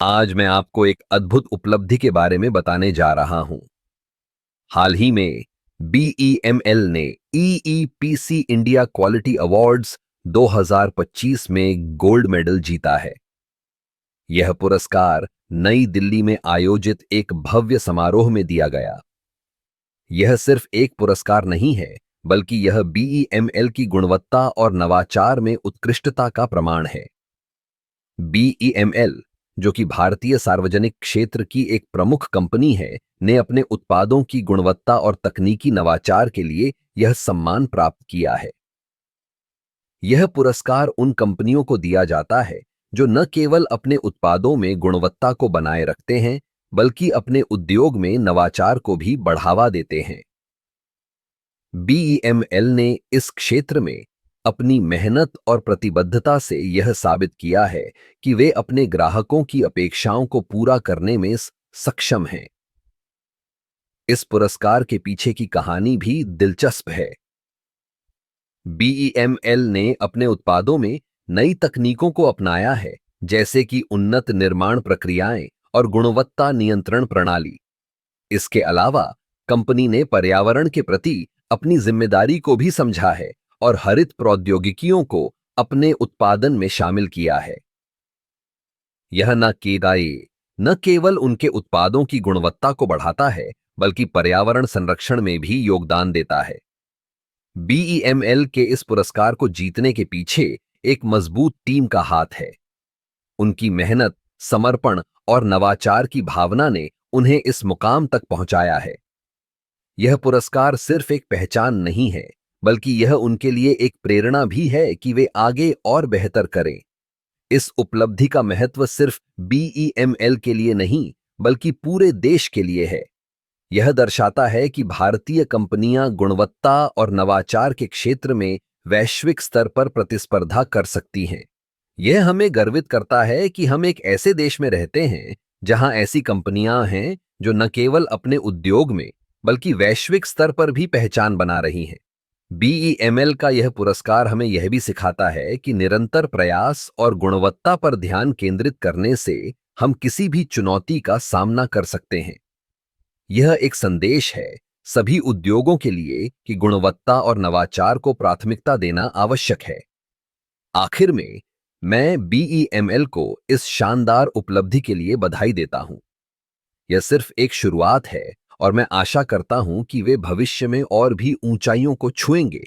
आज मैं आपको एक अद्भुत उपलब्धि के बारे में बताने जा रहा हूं। हाल ही में बीईएमएल ने ईईपीसी इंडिया क्वालिटी अवार्ड्स 2025 में गोल्ड मेडल जीता है। यह पुरस्कार नई दिल्ली में आयोजित एक भव्य समारोह में दिया गया। यह सिर्फ एक पुरस्कार नहीं है, बल्कि यह बीईएमएल की गुणवत्ता और नवाचार में उत्कृष्टता का प्रमाण है। बीईएमएल, जो कि भारतीय सार्वजनिक क्षेत्र की एक प्रमुख कंपनी है, ने अपने उत्पादों की गुणवत्ता और तकनीकी नवाचार के लिए यह सम्मान प्राप्त किया है। यह पुरस्कार उन कंपनियों को दिया जाता है जो न केवल अपने उत्पादों में गुणवत्ता को बनाए रखते हैं, बल्कि अपने उद्योग में नवाचार को भी बढ़ावा देते हैं। बीईएमएल ने इस क्षेत्र में अपनी मेहनत और प्रतिबद्धता से यह साबित किया है कि वे अपने ग्राहकों की अपेक्षाओं को पूरा करने में सक्षम हैं। इस पुरस्कार के पीछे की कहानी भी दिलचस्प है। बीईएमएल ने अपने उत्पादों में नई तकनीकों को अपनाया है, जैसे कि उन्नत निर्माण प्रक्रियाएं और गुणवत्ता नियंत्रण प्रणाली। इसके अलावा कंपनी ने पर्यावरण के प्रति अपनी जिम्मेदारी को भी समझा है और हरित प्रौद्योगिकियों को अपने उत्पादन में शामिल किया है। यह न केवल उनके उत्पादों की गुणवत्ता को बढ़ाता है, बल्कि पर्यावरण संरक्षण में भी योगदान देता है। बीईएमएल के इस पुरस्कार को जीतने के पीछे एक मजबूत टीम का हाथ है। उनकी मेहनत, समर्पण और नवाचार की भावना ने उन्हें इस मुकाम तक पहुंचाया है। यह पुरस्कार सिर्फ एक पहचान नहीं है, बल्कि यह उनके लिए एक प्रेरणा भी है कि वे आगे और बेहतर करें। इस उपलब्धि का महत्व सिर्फ बीईएमएल के लिए नहीं, बल्कि पूरे देश के लिए है। यह दर्शाता है कि भारतीय कंपनियां गुणवत्ता और नवाचार के क्षेत्र में वैश्विक स्तर पर प्रतिस्पर्धा कर सकती हैं। यह हमें गर्वित करता है कि हम एक ऐसे देश में रहते हैं जहां ऐसी कंपनियां हैं जो न केवल अपने उद्योग में, बल्कि वैश्विक स्तर पर भी पहचान बना रही हैं। बीईएमएल का यह पुरस्कार हमें यह भी सिखाता है कि निरंतर प्रयास और गुणवत्ता पर ध्यान केंद्रित करने से हम किसी भी चुनौती का सामना कर सकते हैं। यह एक संदेश है सभी उद्योगों के लिए कि गुणवत्ता और नवाचार को प्राथमिकता देना आवश्यक है। आखिर में, मैं बीईएमएल को इस शानदार उपलब्धि के लिए बधाई देता हूं। यह सिर्फ एक शुरुआत है और मैं आशा करता हूं कि वे भविष्य में और भी ऊंचाइयों को छुएंगे।